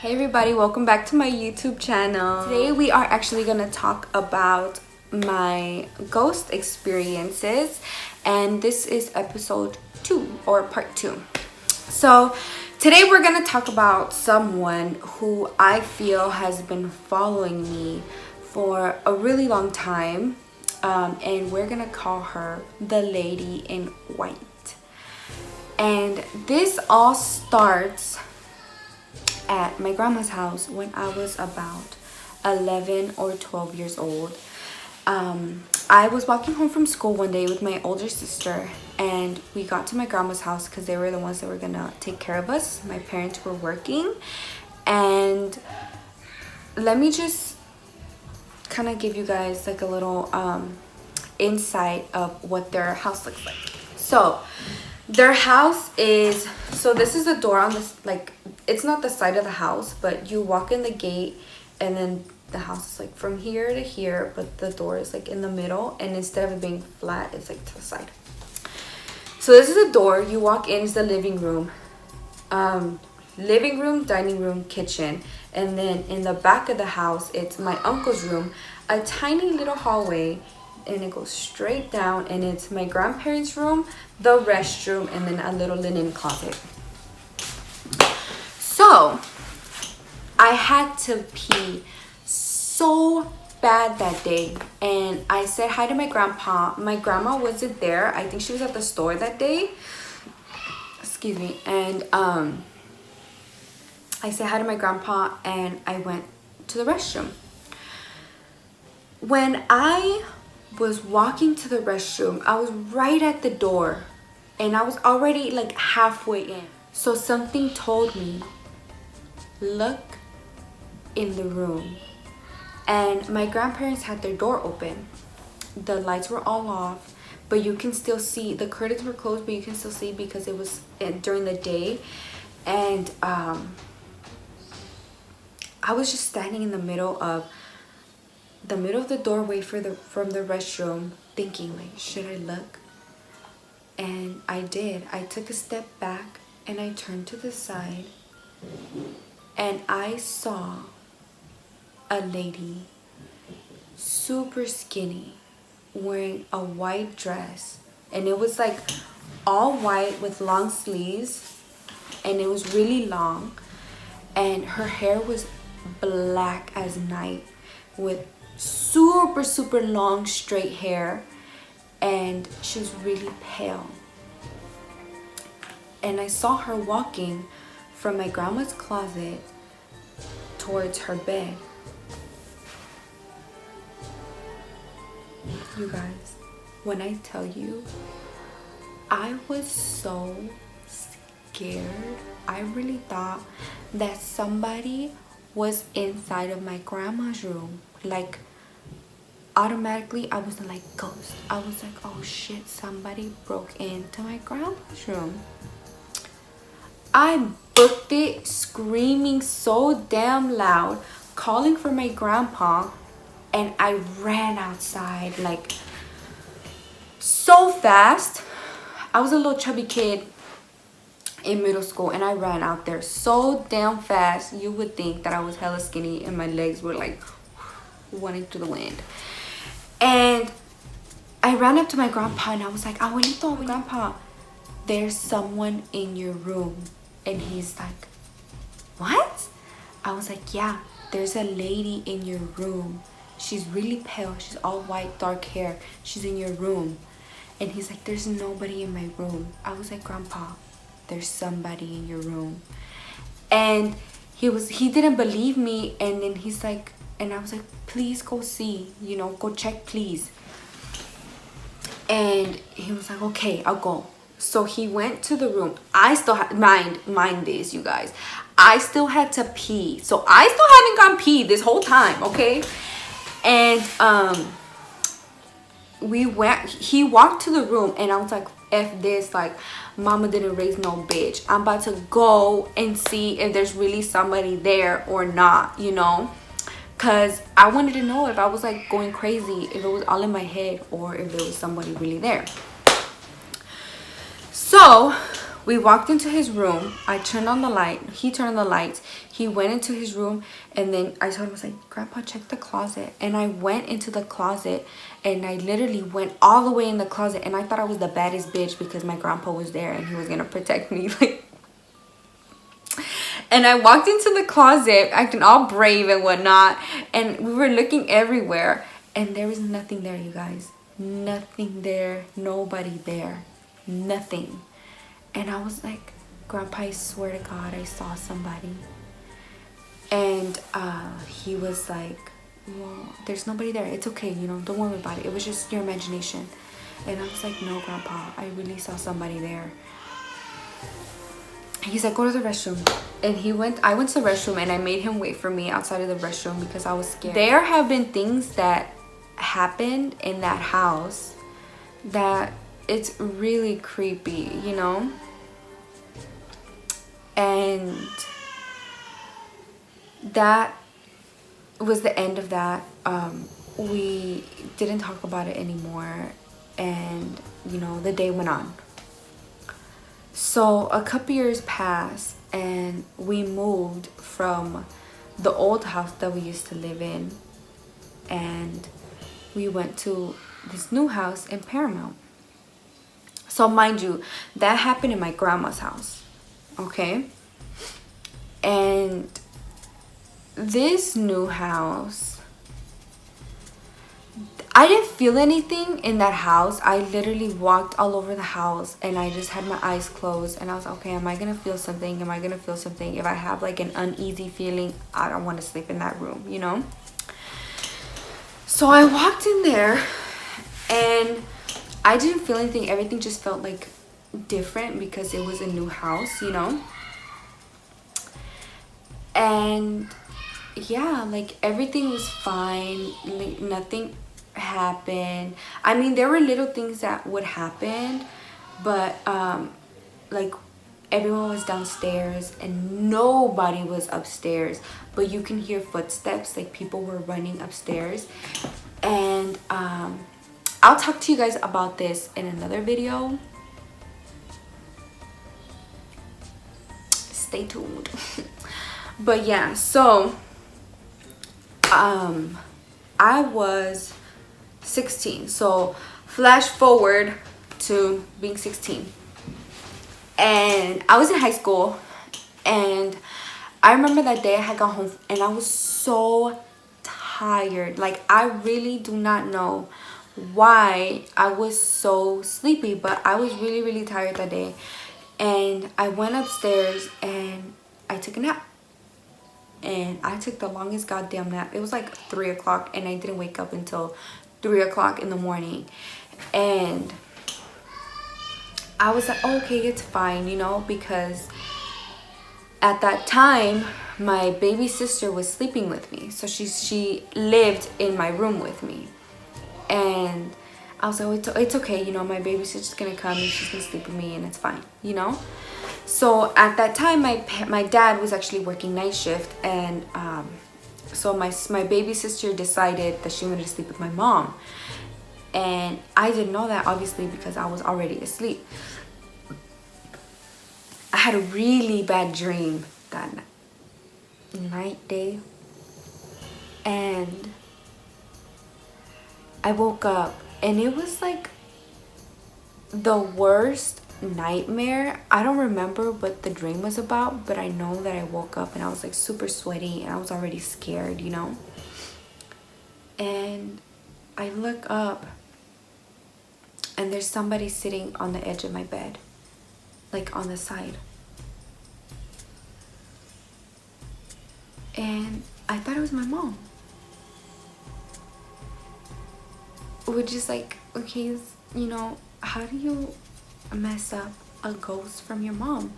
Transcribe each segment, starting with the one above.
Hey everybody, welcome back to my YouTube channel. Today we are actually gonna talk about my ghost experiences, and this is episode 2 or part 2. So today we're gonna talk about someone who I feel has been following me for a really long time, and we're gonna call her the Lady in White. And this all starts at my grandma's house when I was about 11 or 12 years old. I was walking home from school one day with my older sister, and we got to my grandma's house because they were the ones that were gonna take care of us. My parents were working, and let me just kind of give you guys like a little insight of what their house looks like. So their house is, so this is the door on this, like, it's not the side of the house, but you walk in the gate and then the house is like from here to here, but the door is like in the middle, and instead of it being flat, it's like to the side. So this is the door. You walk in, it's the living room, dining room, kitchen, and then in the back of the house, it's my uncle's room, a tiny little hallway, and it goes straight down, and it's my grandparents' room, the restroom, and then a little linen closet. So I had to pee so bad that day, and I said hi to my grandpa. My grandma wasn't there. I think she was at the store that day. Excuse me. And I said hi to my grandpa, and I went to the restroom. When I was walking to the restroom, I was right at the door, and I was already like halfway in. So something told me, look in the room. And my grandparents had their door open. The lights were all off, but you can still see. The curtains were closed, but you can still see because it was during the day. And I was just standing in the middle of the doorway from the restroom, thinking like, should I look? And I did. I took a step back and I turned to the side, and I saw a lady, super skinny, wearing a white dress, and it was like all white with long sleeves, and it was really long, and her hair was black as night with super long straight hair, and she was really pale. And I saw her walking from my grandma's closet towards her bed. You guys, when I tell you, I was so scared. I really thought that somebody was inside of my grandma's room. Like, automatically I wasn't like ghost. I was like, oh shit, somebody broke into my grandma's room. I booked it, screaming so damn loud, calling for my grandpa, and I ran outside like so fast. I was a little chubby kid in middle school, and I ran out there so damn fast. You would think that I was hella skinny and my legs were like running to the wind. And I ran up to my grandpa and I was like, Abuelito, grandpa, there's someone in your room. And he's like, what? I was like, yeah, there's a lady in your room. She's really pale. She's all white, dark hair. She's in your room. And he's like, there's nobody in my room. I was like, grandpa, there's somebody in your room. And he didn't believe me. And then he's like, and I was like, please go see, go check, please. And he was like, okay, I'll go. So he went to the room. I still had, mind this, you guys, I still had to pee. So I still haven't gone pee this whole time, okay? And he walked to the room, and I was like, F this, like, mama didn't raise no bitch. I'm about to go and see if there's really somebody there or not, because I wanted to know if I was like going crazy, if it was all in my head, or if there was somebody really there. So We walked into his room. I turned on the light. He turned on the lights. He went into his room, and then I told him, I was like, Grandpa, check the closet. And I went into the closet, and I literally went all the way in the closet, and I thought I was the baddest bitch because my grandpa was there and he was gonna protect me. Like, and I walked into the closet acting all brave and whatnot, and we were looking everywhere, and there was nothing there, you guys. Nothing there. Nobody there. Nothing. And I was like, Grandpa, I swear to God, I saw somebody. And he was like, well, there's nobody there. It's okay, you know, don't worry about it. It was just your imagination. And I was like, no, Grandpa, I really saw somebody there. He's like, go to the restroom. And I went to the restroom, and I made him wait for me outside of the restroom because I was scared. There have been things that happened in that house that it's really creepy, you know? And that was the end of that. We didn't talk about it anymore, and you know, the day went on. So a couple years passed, and we moved from the old house that we used to live in, and we went to this new house in Paramount. So mind you, that happened in my grandma's house. Okay, and this new house, I didn't feel anything in that house. I literally walked all over the house, and I just had my eyes closed, and I was okay, am I gonna feel something? Am I gonna feel something? If I have like an uneasy feeling, I don't want to sleep in that room, you know? So I walked in there, and I didn't feel anything. Everything just felt like different because it was a new house, you know? And yeah, like everything was fine. Like, nothing happened. I mean, there were little things that would happen, but like everyone was downstairs and nobody was upstairs, but you can hear footsteps, like people were running upstairs. And I'll talk to you guys about this in another video. Stay tuned. But yeah, so I was 16. So flash forward to being 16, and I was in high school, and I remember that day I had got home, and I was so tired. Like, I really do not know why I was so sleepy, but I was really tired that day. And I went upstairs and I took a nap, and I took the longest goddamn nap. It was like 3 o'clock, and I didn't wake up until 3 o'clock in the morning. And I was like, oh, okay, it's fine, you know, because at that time my baby sister was sleeping with me, so she lived in my room with me. And I was like, oh, it's okay, you know, my baby sister's gonna come and she's gonna sleep with me, and it's fine, you know. So at that time my dad was actually working night shift, and so my baby sister decided that she wanted to sleep with my mom, and I didn't know that, obviously, because I was already asleep. I had a really bad dream that day, and I woke up, and it was like the worst nightmare. I don't remember what the dream was about, but I know that I woke up and I was like super sweaty, and I was already scared, you know. And I look up, and there's somebody sitting on the edge of my bed, like on the side. And I thought it was my mom, which is like, okay, you know, how do you mess up a ghost from your mom?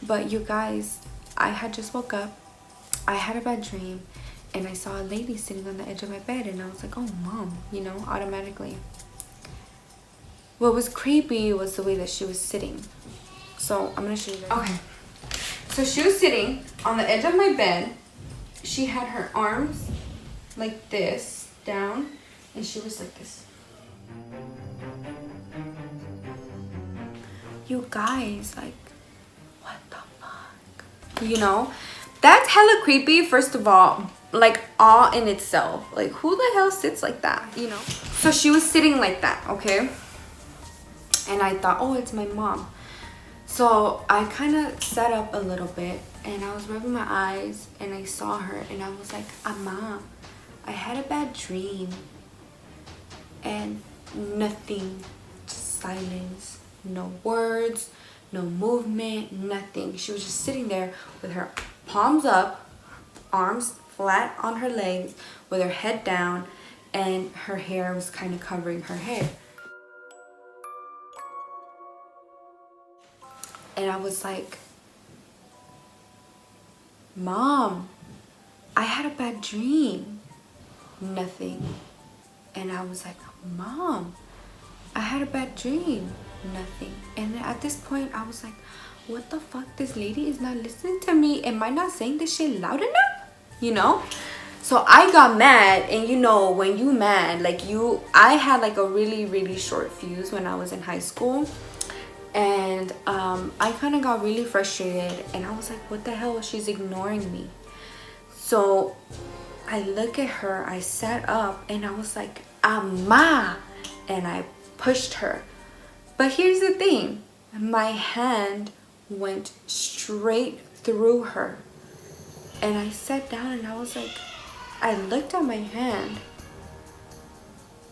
But you guys, I had just woke up, I had a bad dream, and I saw a lady sitting on the edge of my bed, and I was like, oh, mom, you know, automatically. What was creepy was the way that she was sitting. So I'm gonna show you guys. Okay, so she was sitting on the edge of my bed. She had her arms like this down, and she was like this. You guys, like, what the fuck? You know? That's hella creepy, first of all. Like, all in itself. Like, who the hell sits like that, you know? So she was sitting like that, okay? And I thought, oh, it's my mom. So I kind of sat up a little bit and I was rubbing my eyes and I saw her and I was like, Ama, I had a bad dream. And nothing, just silence, no words, no movement, nothing. She was just sitting there with her palms up, arms flat on her legs, with her head down, and her hair was kind of covering her head. And I was like, Mom, I had a bad dream. Nothing. And I was like, Mom, I had a bad dream. Nothing. And then at this point, I was like, what the fuck? This lady is not listening to me. Am I not saying this shit loud enough? You know? So I got mad. And you know, when you mad, like I had like a really, really short fuse when I was in high school. And I kind of got really frustrated. And I was like, what the hell? She's ignoring me. So I look at her, I sat up and I was like, Ama, and I pushed her. But here's the thing, my hand went straight through her. And I sat down and I was like, I looked at my hand,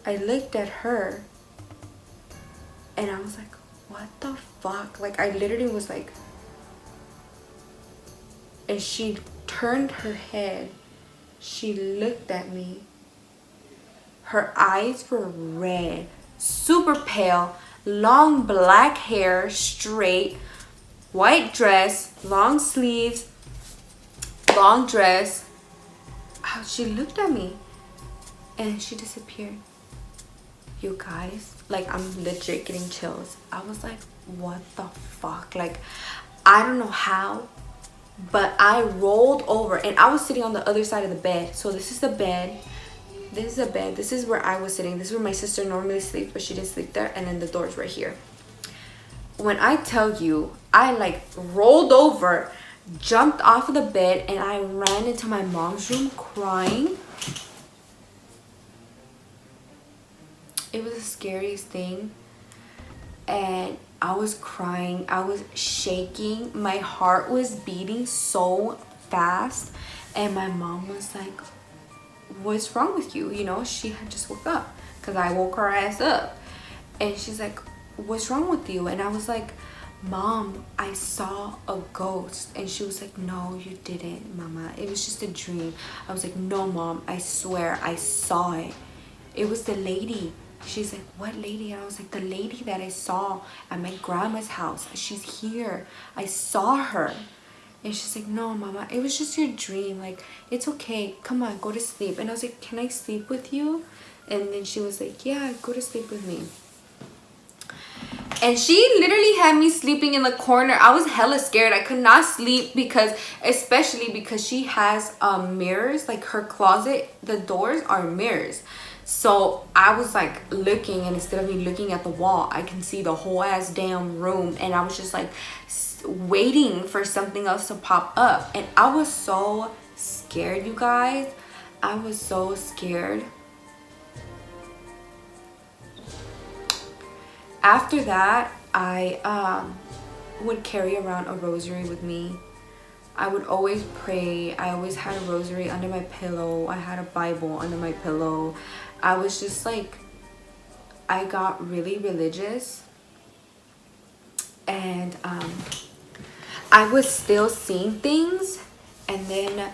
I looked at her, and I was like, what the fuck? Like, I literally was like, and she turned her head. She looked at me. Her eyes were red, super pale, long black hair, straight, white dress, long sleeves, long dress. She looked at me and she disappeared. You guys, like, I'm legit getting chills. I was like, what the fuck? Like, I don't know how, but I rolled over and I was sitting on the other side of the bed. So this is the bed. This is a bed. This is where I was sitting. This is where my sister normally sleeps, but she didn't sleep there. And then the door's right here. When I tell you, I like rolled over, jumped off of the bed, and I ran into my mom's room crying. It was the scariest thing. And I was crying. I was shaking. My heart was beating so fast. And my mom was like, what's wrong with you? You know, she had just woke up because I woke her ass up. And she's like, what's wrong with you? And I was like, Mom, I saw a ghost. And she was like, no, you didn't, Mama. It was just a dream. I was like, no, Mom, I swear I saw it. It was the lady. She's like, what lady? And I was like, the lady that I saw at my grandma's house. She's here. I saw her. And she's like, no, Mama, it was just your dream. Like, it's okay. Come on, go to sleep. And I was like, can I sleep with you? And then she was like, yeah, go to sleep with me. And she literally had me sleeping in the corner. I was hella scared. I could not sleep because, especially because she has mirrors. Like, her closet, the doors are mirrors. So I was like looking, and instead of me looking at the wall, I can see the whole ass damn room. And I was just like waiting for something else to pop up. And I was so scared, you guys. I was so scared. After that, I would carry around a rosary with me. I would always pray. I always had a rosary under my pillow. I had a Bible under my pillow. I was just like, I got really religious. And I was still seeing things. And then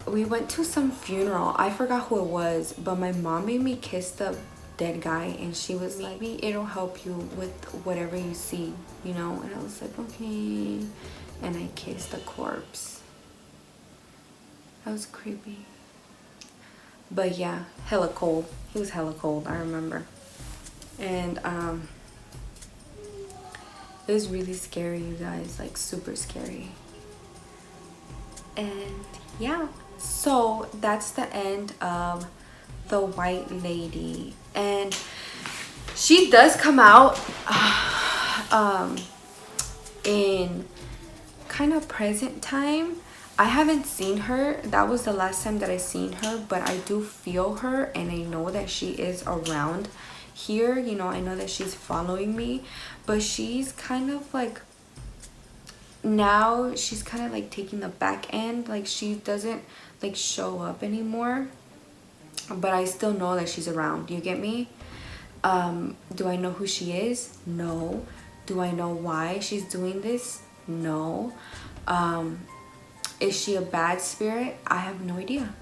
we went to some funeral. I forgot who it was, but my mom made me kiss the dead guy, and she was like, maybe it'll help you with whatever you see, you know. And I was like, okay. And I kissed the corpse. That was creepy. But yeah, hella cold. He was hella cold, I remember. And it was really scary, you guys, like super scary. And yeah, so that's the end of the white lady. And she does come out in kind of present time, I haven't seen her. That was the last time that I seen her, but I do feel her and I know that she is around here. You know, I know that she's following me, but she's kind of like, now she's kind of like taking the back end. Like she doesn't like show up anymore, but I still know that she's around. You get me? Do I know who she is? No. Do I know why she's doing this? No. Is she a bad spirit? I have no idea.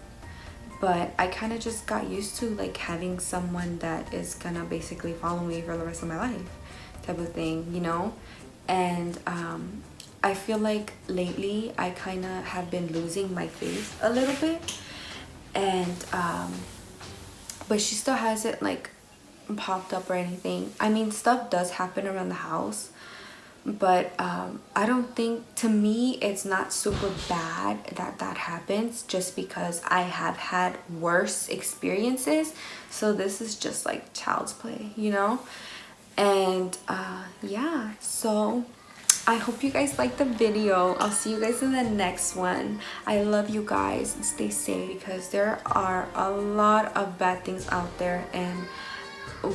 But I kind of just got used to like having someone that is gonna basically follow me for the rest of my life, type of thing, you know? And I feel like lately I kind of have been losing my faith a little bit. And but she still hasn't like popped up or anything. I mean, stuff does happen around the house, but I don't think, to me, it's not super bad that that happens, just because I have had worse experiences. So this is just like child's play, you know? And yeah, so I hope you guys liked the video. I'll see you guys in the next one. I love you guys, and stay safe, because there are a lot of bad things out there. And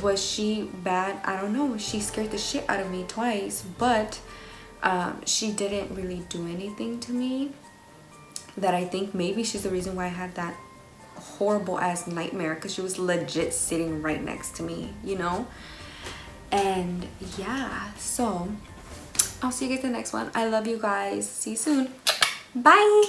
was she bad? I don't know. She scared the shit out of me twice, but she didn't really do anything to me that I think maybe she's the reason why I had that horrible ass nightmare, because she was legit sitting right next to me, you know? And yeah, so I'll see you guys in the next one. I love you guys. See you soon. Bye.